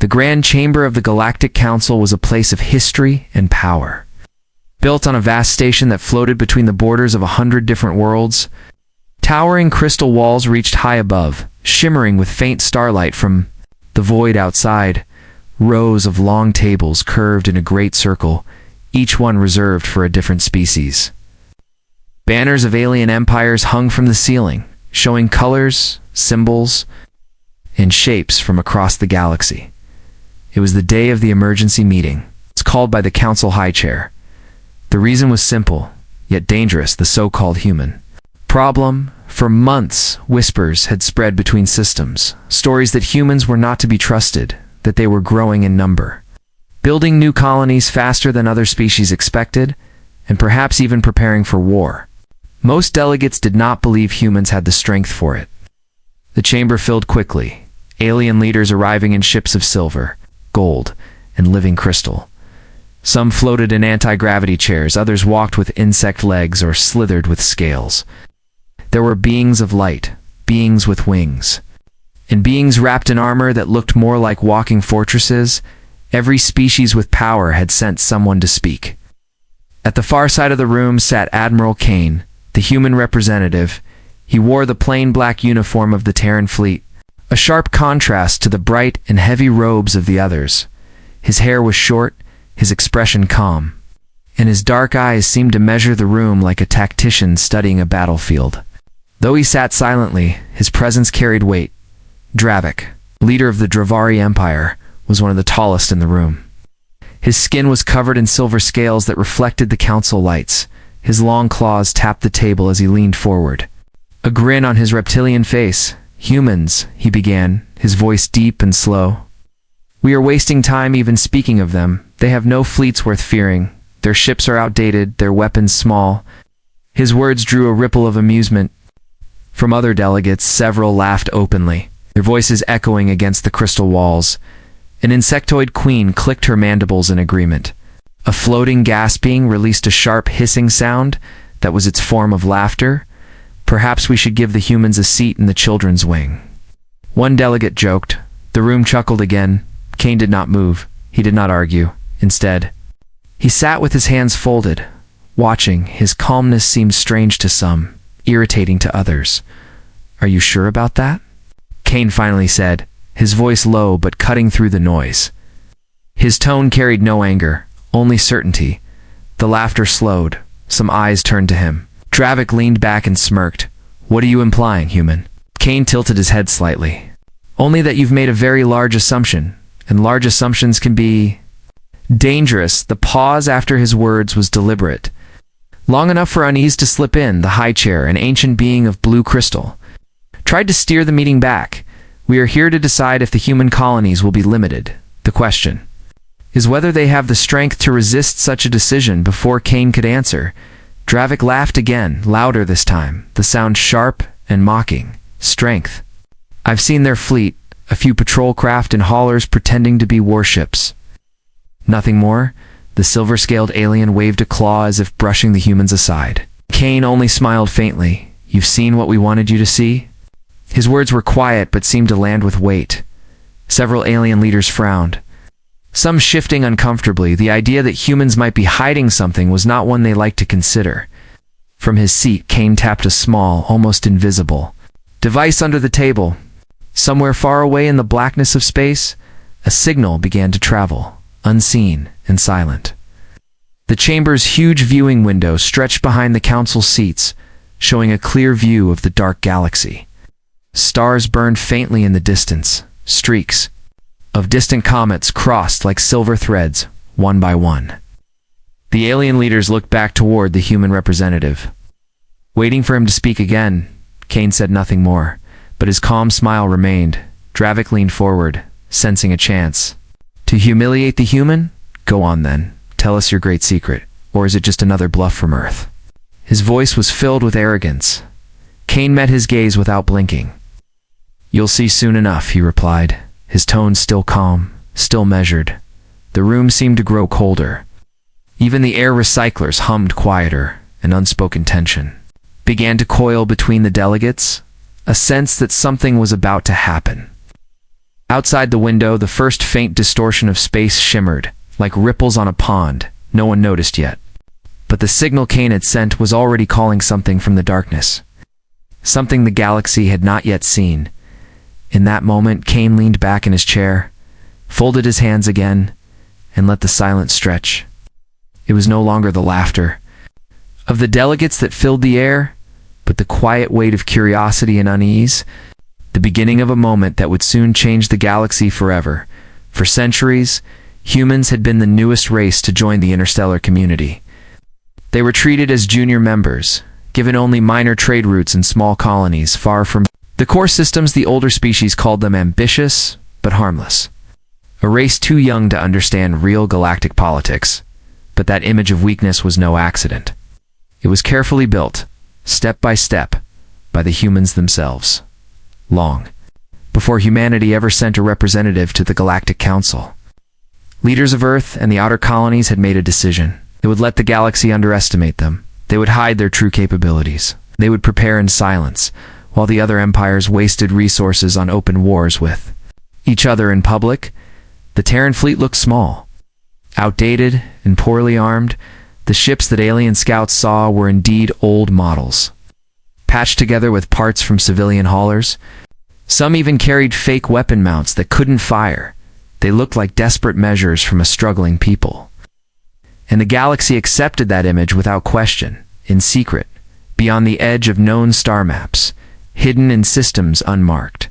The grand chamber of the Galactic Council was a place of history and power. Built on a vast station that floated between the borders of 100 different worlds, towering crystal walls reached high above, shimmering with faint starlight from the void outside. Rows of long tables curved in a great circle, each one reserved for a different species. Banners of alien empires hung from the ceiling, showing colors, symbols, and shapes from across the galaxy. It was the day of the emergency meeting. It's called by the Council High Chair. The reason was simple, yet dangerous: the so-called human problem. For months, whispers had spread between systems, stories that humans were not to be trusted, that they were growing in number, building new colonies faster than other species expected, and perhaps even preparing for war. Most delegates did not believe humans had the strength for it. The chamber filled quickly, alien leaders arriving in ships of silver, gold, and living crystal. Some floated in anti-gravity chairs, others walked with insect legs or slithered with scales. There were beings of light, beings with wings, and beings wrapped in armor that looked more like walking fortresses. Every species with power had sent someone to speak. At the far side of the room sat Admiral Kane, the human representative. He wore the plain black uniform of the Terran Fleet, a sharp contrast to the bright and heavy robes of the others. His hair was short, his expression calm, and his dark eyes seemed to measure the room like a tactician studying a battlefield. Though he sat silently, his presence carried weight. Dravik, leader of the Dravari Empire, was one of the tallest in the room. His skin was covered in silver scales that reflected the council lights. His long claws tapped the table as he leaned forward, a grin on his reptilian face. "Humans," he began, his voice deep and slow. "We are wasting time even speaking of them. They have no fleets worth fearing. Their ships are outdated, their weapons small." His words drew a ripple of amusement from other delegates. Several laughed openly, their voices echoing against the crystal walls. An insectoid queen clicked her mandibles in agreement. A floating gas being released a sharp hissing sound that was its form of laughter. "Perhaps we should give the humans a seat in the children's wing," one delegate joked. The room chuckled again. Kane did not move. He did not argue. Instead, he sat with his hands folded, watching. His calmness seemed strange to some, irritating to others. "Are you sure about that?" Kane finally said, his voice low but cutting through the noise. His tone carried no anger, only certainty. The laughter slowed. Some eyes turned to him. Dravik leaned back and smirked. "What are you implying, human?" Kane tilted his head slightly. "Only that you've made a very large assumption, and large assumptions can be dangerous." The pause after his words was deliberate, long enough for unease to slip in. The high chair, an ancient being of blue crystal, tried to steer the meeting back. "We are here to decide if the human colonies will be limited. The question is whether they have the strength to resist such a decision." Before Kane could answer, Dravik laughed again, louder this time, the sound sharp and mocking. "Strength? I've seen their fleet, a few patrol craft and haulers pretending to be warships. Nothing more?" The silver-scaled alien waved a claw as if brushing the humans aside. Kane only smiled faintly. "You've seen what we wanted you to see?" His words were quiet but seemed to land with weight. Several alien leaders frowned, some shifting uncomfortably. The idea that humans might be hiding something was not one they liked to consider. From his seat, Kane tapped a small, almost invisible device under the table. Somewhere far away in the blackness of space, a signal began to travel, unseen and silent. The chamber's huge viewing window stretched behind the council seats, showing a clear view of the dark galaxy. Stars burned faintly in the distance. Streaks of distant comets crossed like silver threads, one by one. The alien leaders looked back toward the human representative, waiting for him to speak again. Kane said nothing more, but his calm smile remained. Dravik leaned forward, sensing a chance. "To humiliate the human? Go on then. Tell us your great secret. Or is it just another bluff from Earth?" His voice was filled with arrogance. Kane met his gaze without blinking. "You'll see soon enough," he replied, his tone still calm, still measured. The room seemed to grow colder. Even the air recyclers hummed quieter. An unspoken tension began to coil between the delegates, a sense that something was about to happen. Outside the window, the first faint distortion of space shimmered, like ripples on a pond. No one noticed yet. But the signal Kane had sent was already calling something from the darkness. Something the galaxy had not yet seen. In that moment, Kane leaned back in his chair, folded his hands again, and let the silence stretch. It was no longer the laughter of the delegates that filled the air, but the quiet weight of curiosity and unease, the beginning of a moment that would soon change the galaxy forever. For centuries, humans had been the newest race to join the interstellar community. They were treated as junior members, given only minor trade routes and small colonies far from the core systems. The older species called them ambitious, but harmless. A race too young to understand real galactic politics. But that image of weakness was no accident. It was carefully built, step by step, by the humans themselves. Long before humanity ever sent a representative to the Galactic Council. Leaders of Earth and the outer colonies had made a decision. They would let the galaxy underestimate them. They would hide their true capabilities. They would prepare in silence, while the other empires wasted resources on open wars with each other in public. The Terran Fleet looked small. Outdated and poorly armed, the ships that alien scouts saw were indeed old models, patched together with parts from civilian haulers. Some even carried fake weapon mounts that couldn't fire. They looked like desperate measures from a struggling people. And the galaxy accepted that image without question, in secret, beyond the edge of known star maps, hidden in systems unmarked.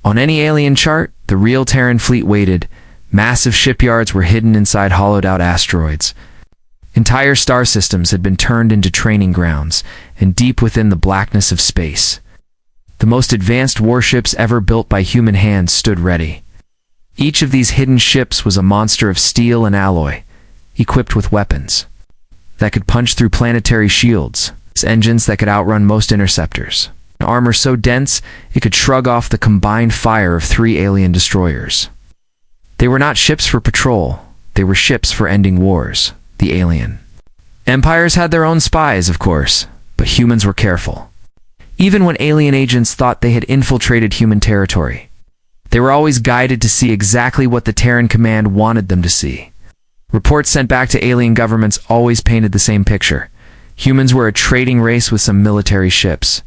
On any alien chart, the real Terran fleet waited. Massive shipyards were hidden inside hollowed-out asteroids. Entire star systems had been turned into training grounds, and deep within the blackness of space, the most advanced warships ever built by human hands stood ready. Each of these hidden ships was a monster of steel and alloy, equipped with weapons that could punch through planetary shields, engines that could outrun most interceptors, armor so dense it could shrug off the combined fire of 3 alien destroyers. They were not ships for patrol, they were ships for ending wars. The alien empires had their own spies, of course, but humans were careful. Even when alien agents thought they had infiltrated human territory, they were always guided to see exactly what the Terran command wanted them to see. Reports sent back to alien governments always painted the same picture. Humans were a trading race with some military ships.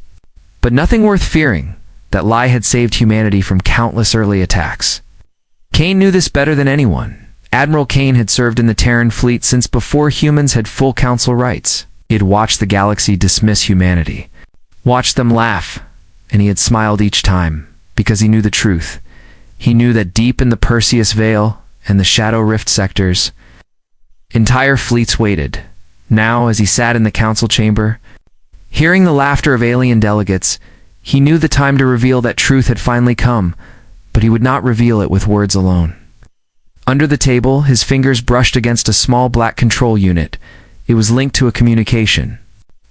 But nothing worth fearing. That lie had saved humanity from countless early attacks. Kane knew this better than anyone. Admiral Kane had served in the Terran Fleet since before humans had full council rights. He had watched the galaxy dismiss humanity, watched them laugh, and he had smiled each time, because he knew the truth. He knew that deep in the Perseus Veil and the Shadow Rift sectors, entire fleets waited. Now, as he sat in the council chamber, hearing the laughter of alien delegates, he knew the time to reveal that truth had finally come, but he would not reveal it with words alone. Under the table, his fingers brushed against a small black control unit. It was linked to a communication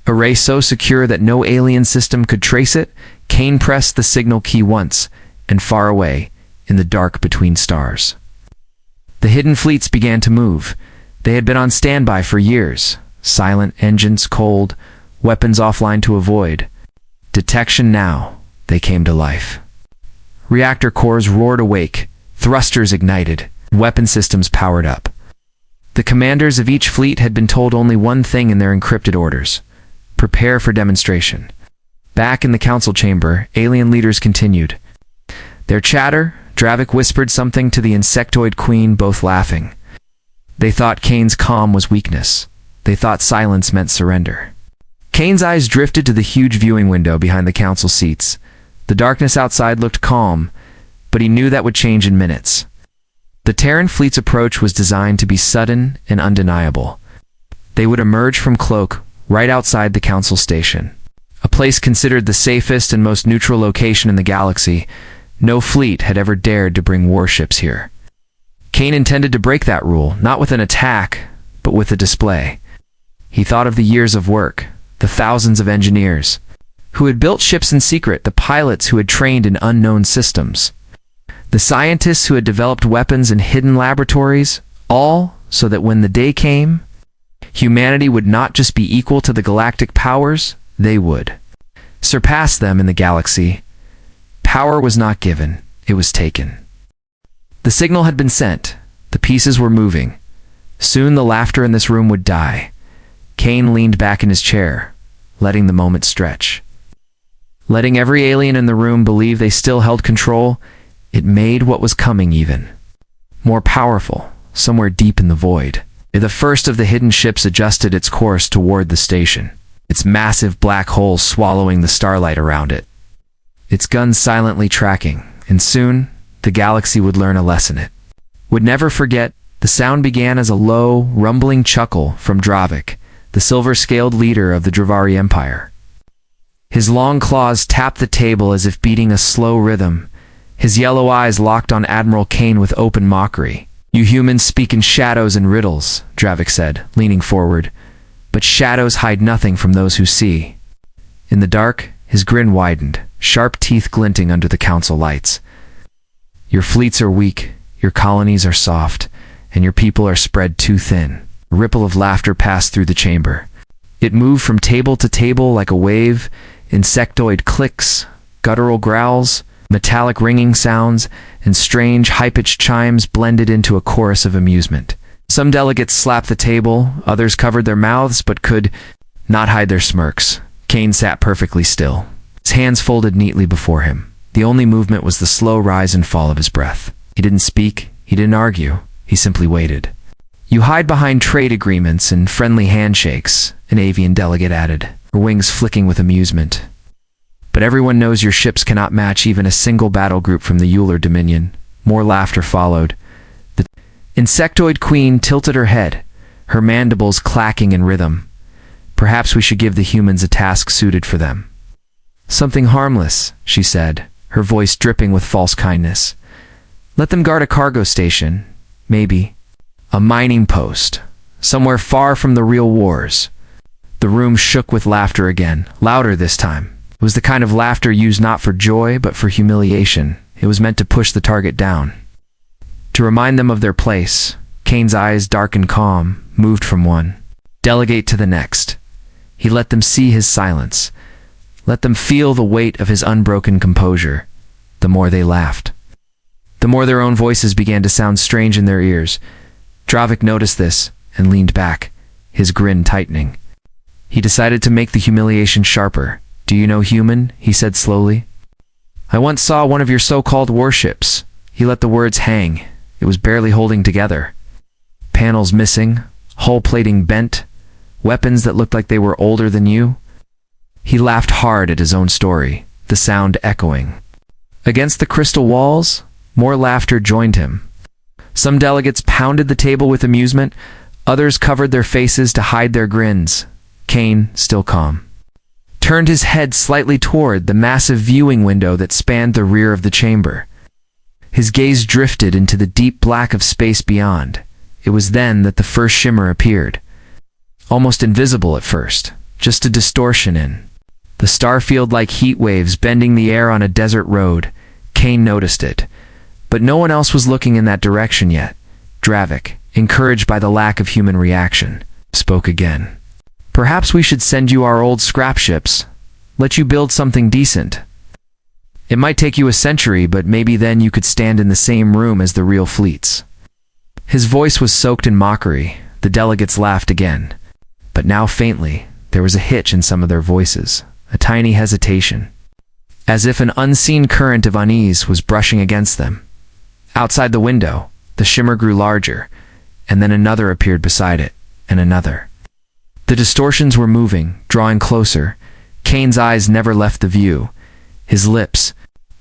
array so secure that no alien system could trace it. Kane pressed the signal key once, and far away, in the dark between stars, the hidden fleets began to move. They had been on standby for years. Silent, engines cold, weapons offline to avoid detection. Now they came to life. Reactor cores roared awake, thrusters ignited, weapon systems powered up. The commanders of each fleet had been told only one thing in their encrypted orders: prepare for demonstration. Back in the council chamber, alien leaders continued their chatter. Dravik whispered something to the insectoid queen, both laughing. They thought Kane's calm was weakness. They thought silence meant surrender. Kane's eyes drifted to the huge viewing window behind the council seats. The darkness outside looked calm, but he knew that would change in minutes. The Terran fleet's approach was designed to be sudden and undeniable. They would emerge from Cloak right outside the council station, a place considered the safest and most neutral location in the galaxy. No fleet had ever dared to bring warships here. Kane intended to break that rule, not with an attack, but with a display. He thought of the years of work, the thousands of engineers who had built ships in secret, the pilots who had trained in unknown systems, the scientists who had developed weapons in hidden laboratories, all so that when the day came, humanity would not just be equal to the galactic powers, they would surpass them in the galaxy. Power was not given, it was taken. The signal had been sent. The pieces were moving. Soon the laughter in this room would die. Kane leaned back in his chair, letting the moment stretch. Letting every alien in the room believe they still held control, it made what was coming even more powerful, somewhere deep in the void. The first of the hidden ships adjusted its course toward the station, its massive black hole swallowing the starlight around it. Its guns silently tracking, and soon, the galaxy would learn a lesson it would never forget. The sound began as a low, rumbling chuckle from Dravik, the silver-scaled leader of the Dravari Empire. His long claws tapped the table as if beating a slow rhythm. His yellow eyes locked on Admiral Kane with open mockery. "You humans speak in shadows and riddles," Dravik said, leaning forward. "But shadows hide nothing from those who see." In the dark, his grin widened, sharp teeth glinting under the council lights. "Your fleets are weak, your colonies are soft, and your people are spread too thin." A ripple of laughter passed through the chamber. It moved from table to table like a wave. Insectoid clicks, guttural growls, metallic ringing sounds, and strange, high-pitched chimes blended into a chorus of amusement. Some delegates slapped the table, others covered their mouths but could not hide their smirks. Kane sat perfectly still, his hands folded neatly before him. The only movement was the slow rise and fall of his breath. He didn't speak, he didn't argue, he simply waited. "You hide behind trade agreements and friendly handshakes," an avian delegate added, her wings flicking with amusement. "But everyone knows your ships cannot match even a single battle group from the Euler Dominion." More laughter followed. The insectoid queen tilted her head, her mandibles clacking in rhythm. "Perhaps we should give the humans a task suited for them." "Something harmless," she said, her voice dripping with false kindness. "Let them guard a cargo station, maybe. A mining post, somewhere far from the real wars." The room shook with laughter again, louder this time. It was the kind of laughter used not for joy, but for humiliation. It was meant to push the target down, to remind them of their place. Kane's eyes, dark and calm, moved from one delegate to the next. He let them see his silence, let them feel the weight of his unbroken composure. The more they laughed, the more their own voices began to sound strange in their ears. Dravik noticed this and leaned back, his grin tightening. He decided to make the humiliation sharper. "Do you know human?" he said slowly. "I once saw one of your so-called warships." He let the words hang. It was barely holding together. Panels missing, hull plating bent, weapons that looked like they were older than you. He laughed hard at his own story, the sound echoing. Against the crystal walls, more laughter joined him. Some delegates pounded the table with amusement, others covered their faces to hide their grins. Kane, still calm, turned his head slightly toward the massive viewing window that spanned the rear of the chamber. His gaze drifted into the deep black of space beyond. It was then that the first shimmer appeared. Almost invisible at first, just a distortion in the starfield like heat waves bending the air on a desert road. Kane noticed it, but no one else was looking in that direction yet. Dravik, encouraged by the lack of human reaction, spoke again. "Perhaps we should send you our old scrap ships. Let you build something decent. It might take you a century, but maybe then you could stand in the same room as the real fleets." His voice was soaked in mockery. The delegates laughed again, but now faintly. There was a hitch in some of their voices, a tiny hesitation, as if an unseen current of unease was brushing against them. Outside the window, the shimmer grew larger, and then another appeared beside it, and another. The distortions were moving, drawing closer. Kane's eyes never left the view. His lips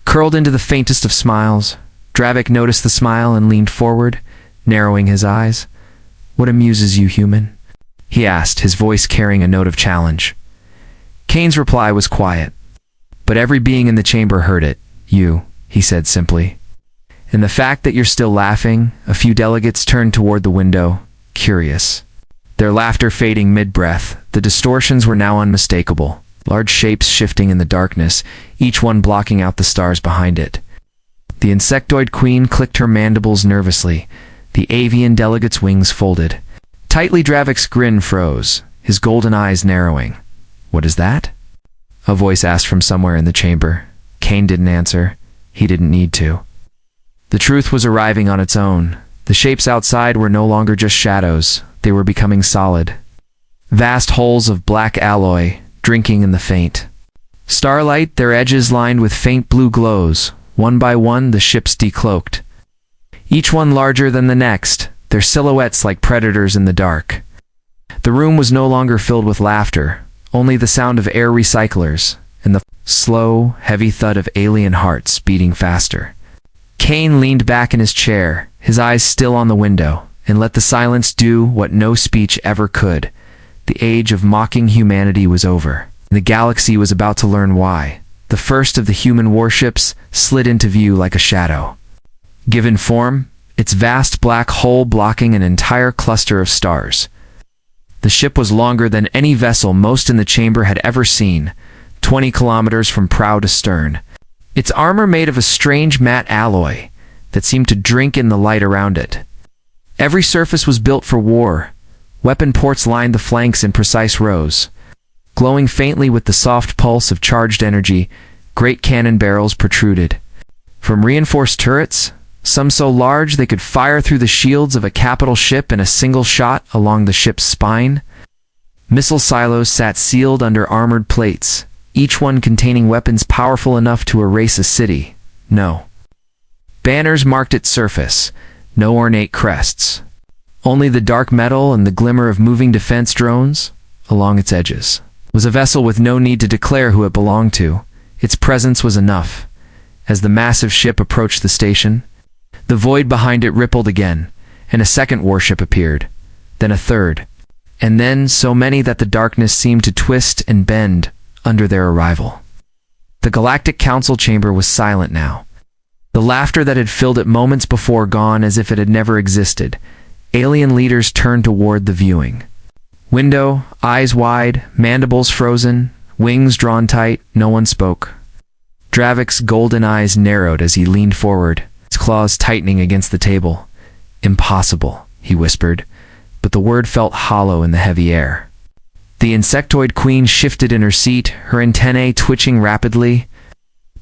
curled into the faintest of smiles. Dravik noticed the smile and leaned forward, narrowing his eyes. "What amuses you, human?" he asked, his voice carrying a note of challenge. Kane's reply was quiet, but every being in the chamber heard it. "You," he said simply. "And the fact that you're still laughing." A few delegates turned toward the window, curious, their laughter fading mid-breath. The distortions were now unmistakable, large shapes shifting in the darkness, each one blocking out the stars behind it. The insectoid queen clicked her mandibles nervously. The avian delegate's wings folded. Tightly, Dravik's grin froze, his golden eyes narrowing. "What is that?" a voice asked from somewhere in the chamber. Kane didn't answer. He didn't need to. The truth was arriving on its own. The shapes outside were no longer just shadows. They were becoming solid. Vast holes of black alloy, drinking in the faint starlight, their edges lined with faint blue glows. One by one, the ships decloaked, each one larger than the next, their silhouettes like predators in the dark. The room was no longer filled with laughter, only the sound of air recyclers and the slow, heavy thud of alien hearts beating faster. Kane leaned back in his chair, his eyes still on the window, and let the silence do what no speech ever could. The age of mocking humanity was over. The galaxy was about to learn why. The first of the human warships slid into view like a shadow. Given form, its vast black hull blocking an entire cluster of stars. The ship was longer than any vessel most in the chamber had ever seen, 20 kilometers from prow to stern. Its armor made of a strange matte alloy that seemed to drink in the light around it. Every surface was built for war. Weapon ports lined the flanks in precise rows. Glowing faintly with the soft pulse of charged energy, great cannon barrels protruded. From reinforced turrets, some so large they could fire through the shields of a capital ship in a single shot along the ship's spine, missile silos sat sealed under armored plates, each one containing weapons powerful enough to erase a city. No banners marked its surface, no ornate crests. Only the dark metal and the glimmer of moving defense drones along its edges. It was a vessel with no need to declare who it belonged to. Its presence was enough. As the massive ship approached the station, the void behind it rippled again, and a second warship appeared, then a third, and then so many that the darkness seemed to twist and bend under their arrival. The Galactic Council chamber was silent now. The laughter that had filled it moments before gone as if it had never existed. Alien leaders turned toward the viewing window, eyes wide, mandibles frozen, wings drawn tight. No one spoke. Dravik's golden eyes narrowed as he leaned forward, his claws tightening against the table. "Impossible," he whispered, but the word felt hollow in the heavy air. The insectoid queen shifted in her seat, her antennae twitching rapidly.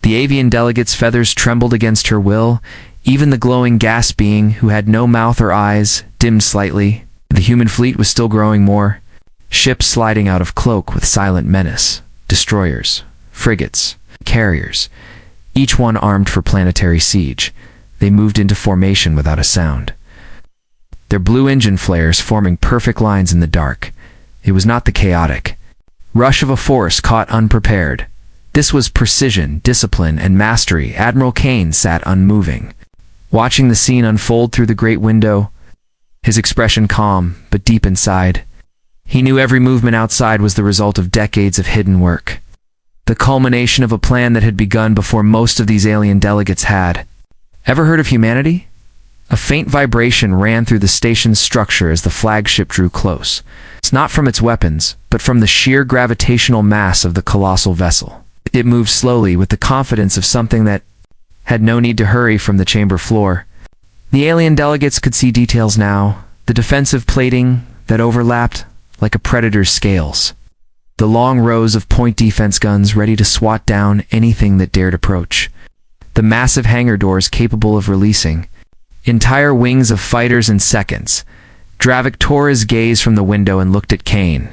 The avian delegate's feathers trembled against her will. Even the glowing gas being, who had no mouth or eyes, dimmed slightly. The human fleet was still growing more. Ships sliding out of cloak with silent menace. Destroyers, frigates, carriers, each one armed for planetary siege. They moved into formation without a sound, their blue engine flares forming perfect lines in the dark. It was not the chaotic rush of a force caught unprepared. This was precision, discipline, and mastery. Admiral Kane sat unmoving, watching the scene unfold through the great window, his expression calm, but deep inside. He knew every movement outside was the result of decades of hidden work, the culmination of a plan that had begun before most of these alien delegates had. Ever heard of humanity? A faint vibration ran through the station's structure as the flagship drew close. It's not from its weapons, but from the sheer gravitational mass of the colossal vessel. It moved slowly with the confidence of something that had no need to hurry from the chamber floor. The alien delegates could see details now, the defensive plating that overlapped like a predator's scales, the long rows of point defense guns ready to swat down anything that dared approach, the massive hangar doors capable of releasing entire wings of fighters in seconds. Dravik tore his gaze from the window and looked at Kane.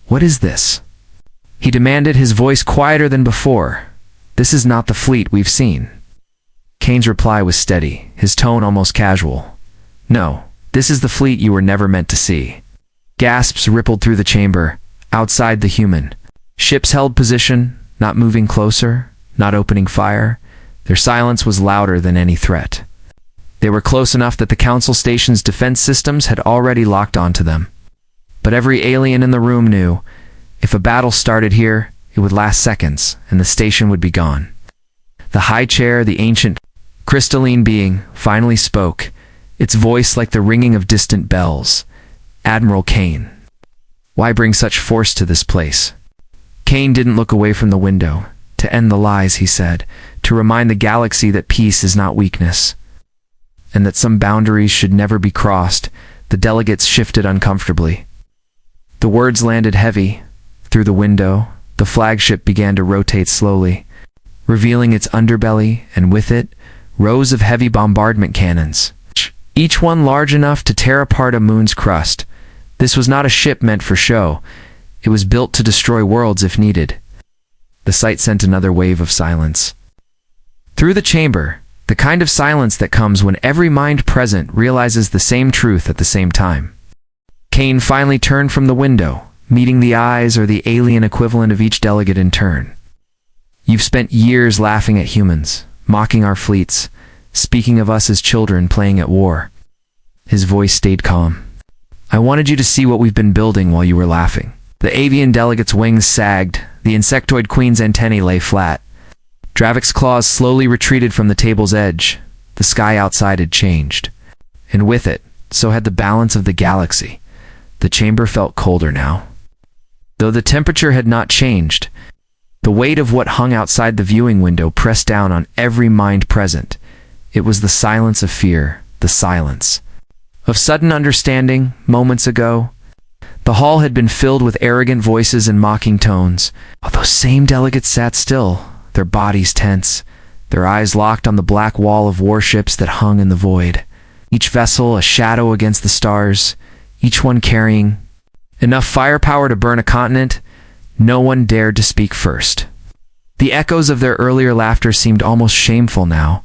"What is this?" he demanded, his voice quieter than before. "This is not the fleet we've seen." Kane's reply was steady, his tone almost casual. "No, this is the fleet you were never meant to see." Gasps rippled through the chamber. Outside the human ships held position, not moving closer, not opening fire. Their silence was louder than any threat. They were close enough that the Council Station's defense systems had already locked onto them. But every alien in the room knew, if a battle started here, it would last seconds, and the station would be gone. The high chair, the ancient, crystalline being, finally spoke, its voice like the ringing of distant bells. "Admiral Kane, why bring such force to this place?" Kane didn't look away from the window. "To end the lies," he said, "to remind the galaxy that peace is not weakness, and that some boundaries should never be crossed." The delegates shifted uncomfortably. The words landed heavy. Through the window, the flagship began to rotate slowly, revealing its underbelly, and with it, rows of heavy bombardment cannons, each one large enough to tear apart a moon's crust. This was not a ship meant for show. It was built to destroy worlds if needed. The sight sent another wave of silence through the chamber, the kind of silence that comes when every mind present realizes the same truth at the same time. Kane finally turned from the window, meeting the eyes or the alien equivalent of each delegate in turn. You've spent years laughing at humans, mocking our fleets, speaking of us as children playing at war. His voice stayed calm. I wanted you to see what we've been building while you were laughing. The avian delegate's wings sagged, the insectoid queen's antennae lay flat. Dravik's claws slowly retreated from the table's edge. The sky outside had changed. And with it, so had the balance of the galaxy. The chamber felt colder now. Though the temperature had not changed, the weight of what hung outside the viewing window pressed down on every mind present. It was the silence of fear, the silence of sudden understanding. Moments ago, the hall had been filled with arrogant voices and mocking tones. While those same delegates sat still, their bodies tense, their eyes locked on the black wall of warships that hung in the void. Each vessel a shadow against the stars, each one carrying enough firepower to burn a continent. No one dared to speak first. The echoes of their earlier laughter seemed almost shameful now,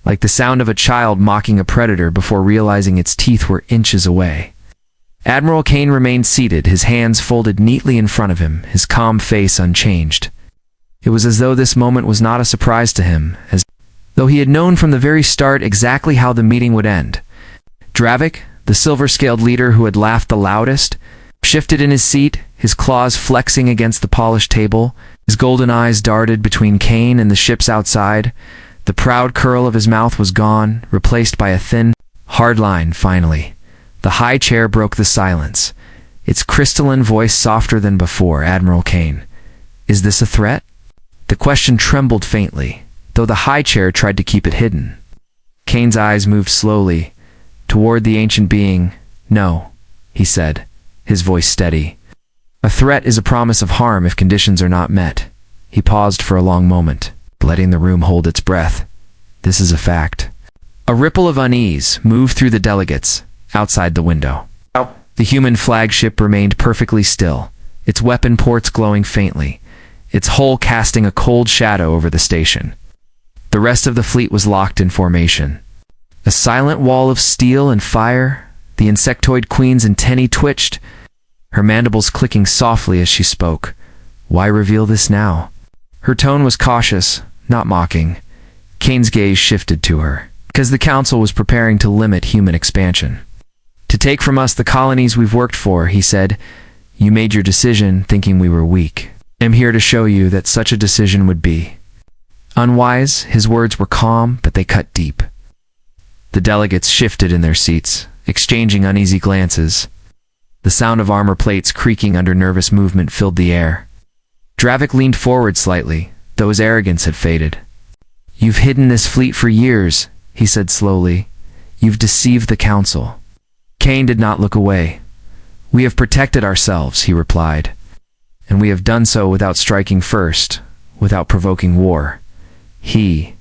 like the sound of a child mocking a predator before realizing its teeth were inches away. Admiral Kane remained seated, his hands folded neatly in front of him, his calm face unchanged. It was as though this moment was not a surprise to him, as though he had known from the very start exactly how the meeting would end. Dravik, the silver-scaled leader who had laughed the loudest, shifted in his seat, his claws flexing against the polished table. His golden eyes darted between Kane and the ships outside. The proud curl of his mouth was gone, replaced by a thin, hard line. Finally, the high chair broke the silence, its crystalline voice softer than before. Admiral Kane, is this a threat? The question trembled faintly, though the high chair tried to keep it hidden. Kane's eyes moved slowly toward the ancient being. No, he said, his voice steady. A threat is a promise of harm if conditions are not met. He paused for a long moment, letting the room hold its breath. This is a fact. A ripple of unease moved through the delegates, outside the window. The human flagship remained perfectly still, its weapon ports glowing faintly, its hull casting a cold shadow over the station. The rest of the fleet was locked in formation. A silent wall of steel and fire. The insectoid queen's antennae twitched, her mandibles clicking softly as she spoke. Why reveal this now? Her tone was cautious, not mocking. Kane's gaze shifted to her, because the Council was preparing to limit human expansion. To take from us the colonies we've worked for, he said. You made your decision thinking we were weak. I'm here to show you that such a decision would be unwise. His words were calm, but they cut deep. The delegates shifted in their seats, exchanging uneasy glances. The sound of armor plates creaking under nervous movement filled the air. Dravik leaned forward slightly, though his arrogance had faded. You've hidden this fleet for years, he said slowly. You've deceived the Council. Kane did not look away. We have protected ourselves, he replied. And we have done so without striking first, without provoking war. He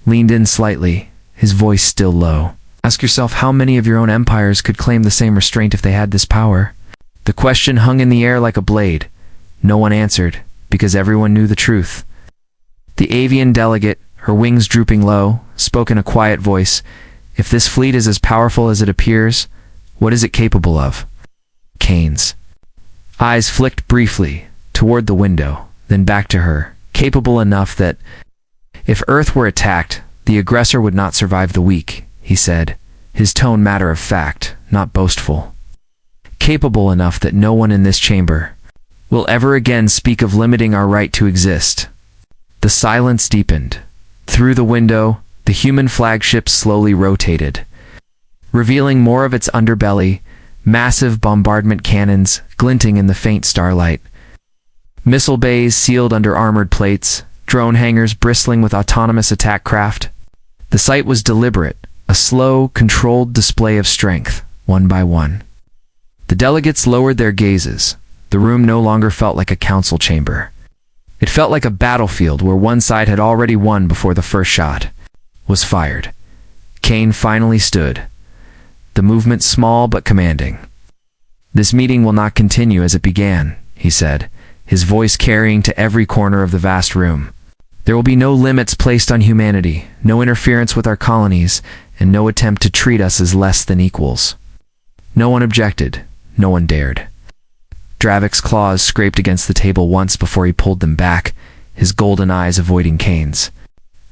leaned in slightly, his voice still low. Ask yourself how many of your own empires could claim the same restraint if they had this power. The question hung in the air like a blade. No one answered, because everyone knew the truth. The avian delegate, her wings drooping low, spoke in a quiet voice. If this fleet is as powerful as it appears, what is it capable of? Kane's eyes flicked briefly, toward the window, then back to her. Capable enough that, if Earth were attacked, the aggressor would not survive the weak, he said, his tone matter of fact, not boastful. Capable enough that no one in this chamber will ever again speak of limiting our right to exist. The silence deepened. Through the window, the human flagship slowly rotated, revealing more of its underbelly, massive bombardment cannons glinting in the faint starlight, missile bays sealed under armored plates, drone hangars bristling with autonomous attack craft. The sight was deliberate, a slow, controlled display of strength, one by one. The delegates lowered their gazes. The room no longer felt like a council chamber. It felt like a battlefield where one side had already won before the first shot. was fired. Kane finally stood, the movement small but commanding. "This meeting will not continue as it began," he said, his voice carrying to every corner of the vast room. "There will be no limits placed on humanity, no interference with our colonies, and no attempt to treat us as less than equals." No one objected. No one dared. Dravik's claws scraped against the table once before he pulled them back, his golden eyes avoiding Kane's.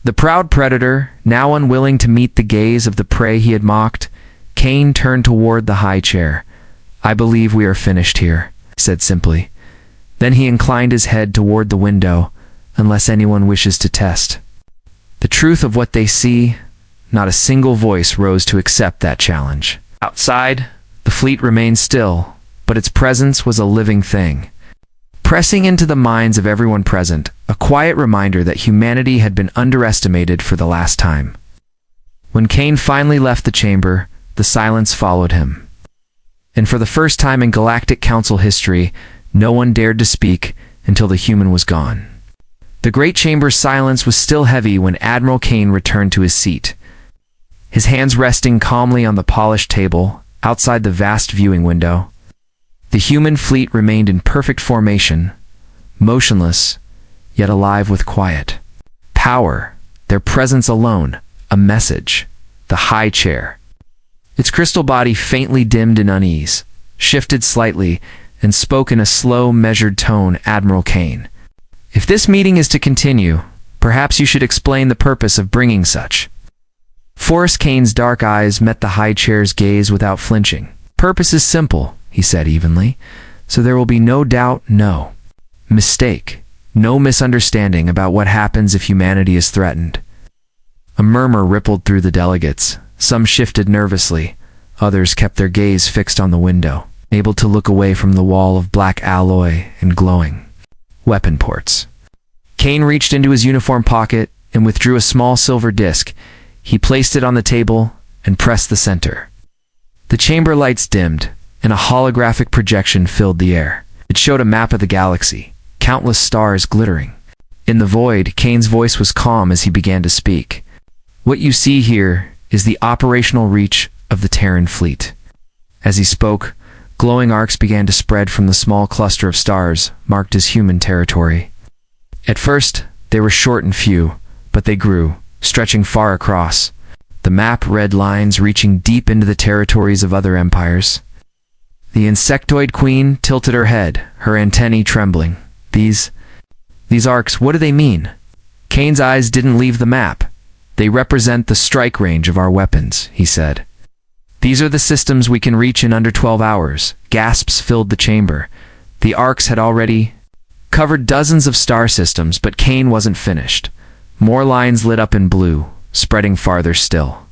The proud predator, now unwilling to meet the gaze of the prey he had mocked, Kane turned toward the high chair. "I believe we are finished here," he said simply. Then he inclined his head toward the window, "unless anyone wishes to test the truth of what they see." Not a single voice rose to accept that challenge. Outside, the fleet remained still, but its presence was a living thing, pressing into the minds of everyone present, a quiet reminder that humanity had been underestimated for the last time. When Kane finally left the chamber, the silence followed him. And for the first time in Galactic Council history, no one dared to speak until the human was gone. The great chamber's silence was still heavy when Admiral Kane returned to his seat, his hands resting calmly on the polished table outside the vast viewing window. The human fleet remained in perfect formation, motionless, yet alive with quiet. Power, their presence alone, a message. The high chair, its crystal body faintly dimmed in unease, shifted slightly, and spoke in a slow, measured tone. "Admiral Kane, if this meeting is to continue, perhaps you should explain the purpose of bringing such." Forrest Kane's dark eyes met the high chair's gaze without flinching. "Purpose is simple," he said evenly, "so there will be no doubt, no mistake, no misunderstanding about what happens if humanity is threatened." A murmur rippled through the delegates. Some shifted nervously. Others kept their gaze fixed on the window, able to look away from the wall of black alloy and glowing weapon ports. Kane reached into his uniform pocket and withdrew a small silver disc. He placed it on the table and pressed the center. The chamber lights dimmed, and a holographic projection filled the air. It showed a map of the galaxy, countless stars glittering. In the void, Kane's voice was calm as he began to speak. "What you see here is the operational reach of the Terran Fleet." As he spoke, glowing arcs began to spread from the small cluster of stars marked as human territory. At first, they were short and few, but they grew, stretching far across. The map read lines reaching deep into the territories of other empires. The insectoid queen tilted her head, her antennae trembling. These arcs, what do they mean?" Kane's eyes didn't leave the map. "They represent the strike range of our weapons," he said. "These are the systems we can reach in under 12 hours. Gasps filled the chamber. The arcs had already covered dozens of star systems, but Kane wasn't finished. More lines lit up in blue, spreading farther still.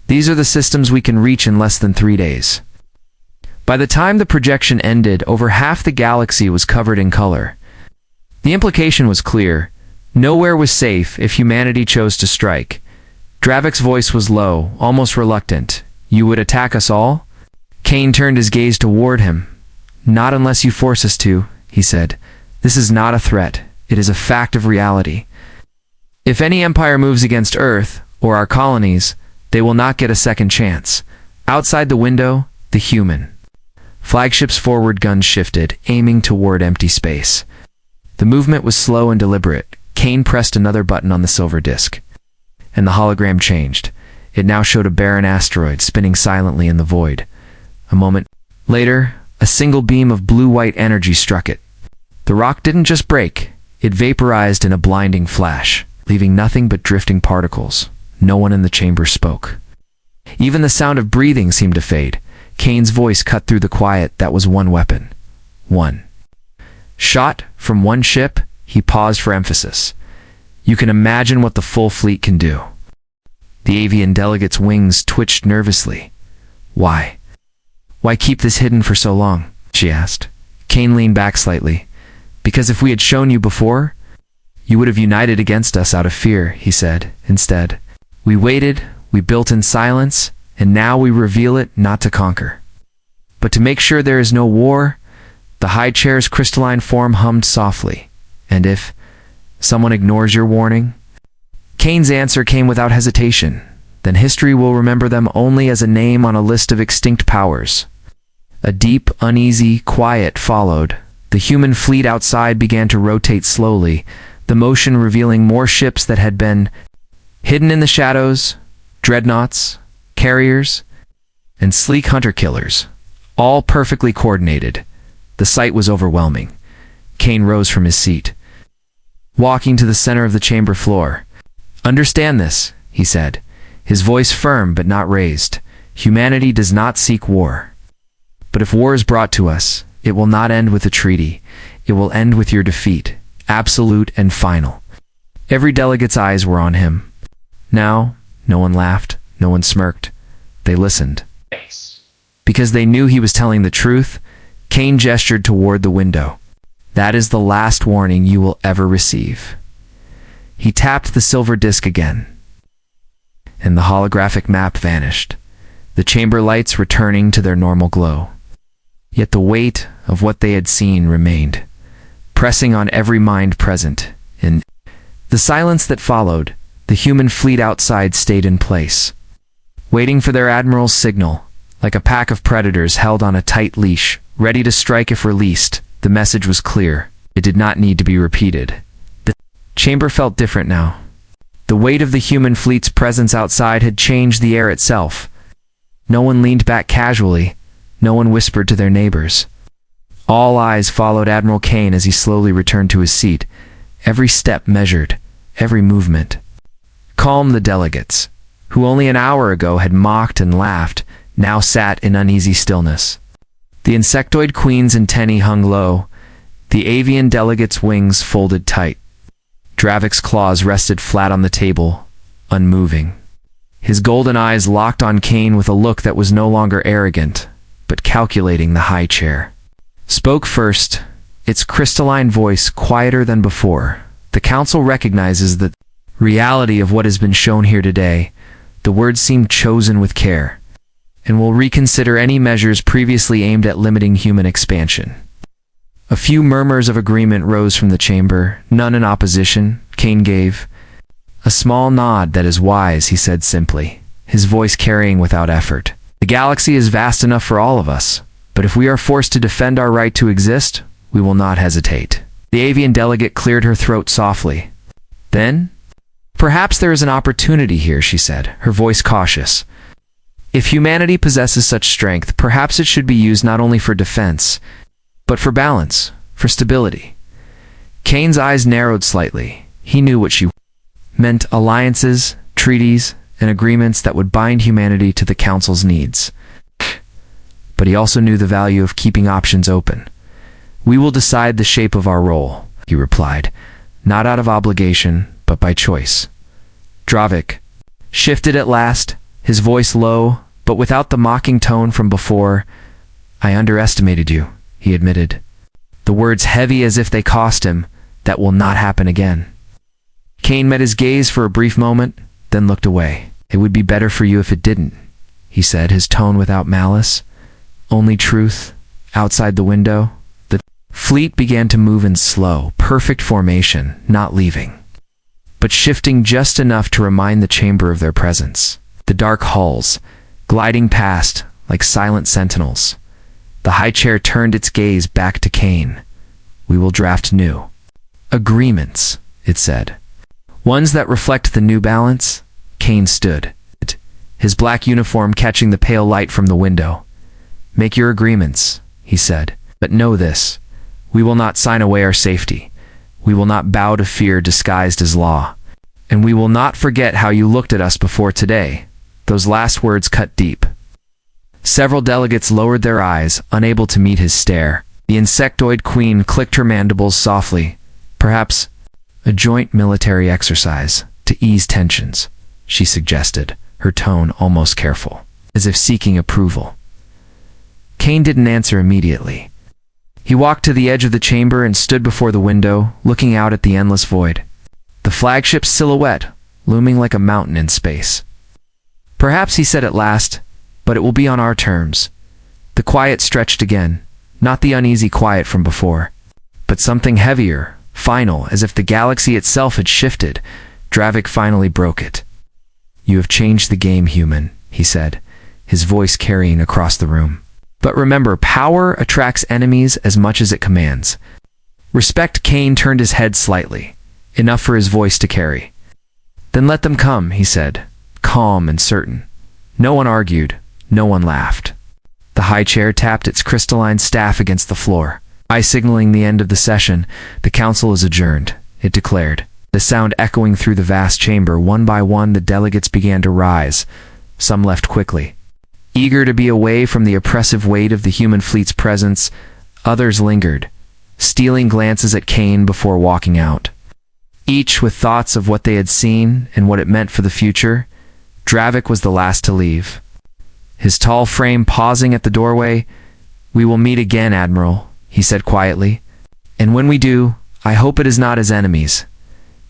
"These are the systems we can reach in less than 3 days." By the time the projection ended, over half the galaxy was covered in color. The implication was clear. Nowhere was safe if humanity chose to strike. Dravik's voice was low, almost reluctant. "You would attack us all?" Kane turned his gaze toward him. "Not unless you force us to," he said. "This is not a threat. It is a fact of reality. If any empire moves against Earth, or our colonies, they will not get a second chance." Outside the window, the human flagship's forward guns shifted, aiming toward empty space. The movement was slow and deliberate. Kane pressed another button on the silver disc, and the hologram changed. It now showed a barren asteroid spinning silently in the void. A moment later, a single beam of blue-white energy struck it. The rock didn't just break, it vaporized in a blinding flash, leaving nothing but drifting particles. No one in the chamber spoke. Even the sound of breathing seemed to fade. Kane's voice cut through the quiet. "That was one weapon. One shot from one ship." He paused for emphasis. "You can imagine what the full fleet can do." The avian delegate's wings twitched nervously. Why keep this hidden for so long?" she asked. Kane leaned back slightly. "Because if we had shown you before, you would have united against us out of fear," he said. "Instead, we waited, we built in silence, and now we reveal it not to conquer, but to make sure there is no war." The high chair's crystalline form hummed softly. "And if someone ignores your warning?" Kane's answer came without hesitation. Then history will remember them only as a name on a list of extinct powers. A deep, uneasy quiet followed. The human fleet outside began to rotate slowly, the motion revealing more ships that had been hidden in the shadows, dreadnoughts, carriers, and sleek hunter-killers, all perfectly coordinated. The sight was overwhelming. Kane rose from his seat, walking to the center of the chamber floor. "Understand this," he said, his voice firm but not raised. "Humanity does not seek war. But if war is brought to us, it will not end with a treaty. It will end with your defeat, absolute and final." Every delegate's eyes were on him. Now, no one laughed, no one smirked. They listened. Because they knew he was telling the truth, Kane gestured toward the window. "That is the last warning you will ever receive." He tapped the silver disc again, and the holographic map vanished, the chamber lights returning to their normal glow. Yet the weight of what they had seen remained, pressing on every mind present. In the silence that followed, the human fleet outside stayed in place, waiting for their admiral's signal, like a pack of predators held on a tight leash, ready to strike if released. The message was clear. It did not need to be repeated. The chamber felt different now. The weight of the human fleet's presence outside had changed the air itself. No one leaned back casually. No one whispered to their neighbors. All eyes followed Admiral Kane as he slowly returned to his seat, every step measured, every movement. Calm, the delegates, who only an hour ago had mocked and laughed, now sat in uneasy stillness. The insectoid queen's antennae hung low, the avian delegate's wings folded tight. Dravik's claws rested flat on the table, unmoving. His golden eyes locked on Kane with a look that was no longer arrogant, but calculating. The high chair spoke first, its crystalline voice quieter than before. "The council recognizes the reality of what has been shown here today." The words seemed chosen with care, "and will reconsider any measures previously aimed at limiting human expansion." A few murmurs of agreement rose from the chamber, none in opposition. Kane gave a small nod. "That is wise," he said simply, his voice carrying without effort. "The galaxy is vast enough for all of us, but if we are forced to defend our right to exist, we will not hesitate." The avian delegate cleared her throat softly. "Then, perhaps there is an opportunity here," she said, her voice cautious. "If humanity possesses such strength, perhaps it should be used not only for defense, but for balance, for stability." Kane's eyes narrowed slightly. He knew what she meant: alliances, treaties, and agreements that would bind humanity to the Council's needs. But he also knew the value of keeping options open. "We will decide the shape of our role," he replied, not out of obligation, but by choice. Dravik shifted at last, his voice low, but without the mocking tone from before. "I underestimated you," he admitted, the words heavy as if they cost him. "That will not happen again." Kane met his gaze for a brief moment, then looked away. "It would be better for you if it didn't," he said, his tone without malice. Only truth. Outside the window, the fleet began to move in slow, perfect formation, not leaving, but shifting just enough to remind the chamber of their presence. The dark hulls, gliding past like silent sentinels. The high chair turned its gaze back to Kane. "We will draft new agreements," it said. "Ones that reflect the new balance." Kane stood, his black uniform catching the pale light from the window. "Make your agreements," he said, "but know this: we will not sign away our safety. We will not bow to fear disguised as law. And we will not forget how you looked at us before today." Those last words cut deep. Several delegates lowered their eyes, unable to meet his stare. The insectoid queen clicked her mandibles softly. "Perhaps a joint military exercise to ease tensions," she suggested, her tone almost careful, as if seeking approval. Kane didn't answer immediately. He walked to the edge of the chamber and stood before the window, looking out at the endless void. The flagship's silhouette, looming like a mountain in space. "Perhaps," he said at last, "but it will be on our terms." The quiet stretched again, not the uneasy quiet from before, but something heavier, final, as if the galaxy itself had shifted, Dravik finally broke it. "You have changed the game, human," he said, his voice carrying across the room. "But remember, power attracts enemies as much as it commands." Respect. Kane turned his head slightly, enough for his voice to carry. "Then let them come," he said, calm and certain. No one argued, no one laughed. The high chair tapped its crystalline staff against the floor. By signaling the end of the session, "The council is adjourned," it declared. The sound echoing through the vast chamber, one by one the delegates began to rise. Some left quickly, eager to be away from the oppressive weight of the human fleet's presence. Others lingered, stealing glances at Kane before walking out, each with thoughts of what they had seen and what it meant for the future. Dravik was the last to leave, his tall frame pausing at the doorway. "We will meet again, Admiral," he said quietly. "And when we do, I hope it is not as enemies."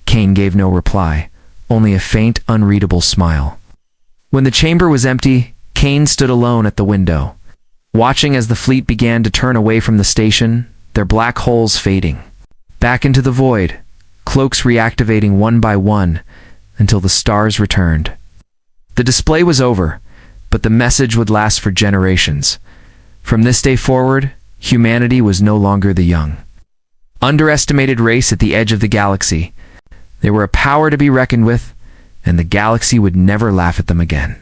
Kane gave no reply, only a faint, unreadable smile. When the chamber was empty, Kane stood alone at the window, watching as the fleet began to turn away from the station, their black holes fading back into the void, cloaks reactivating one by one until the stars returned. The display was over, but the message would last for generations. From this day forward, humanity was no longer the young, underestimated race at the edge of the galaxy. They were a power to be reckoned with, and the galaxy would never laugh at them again.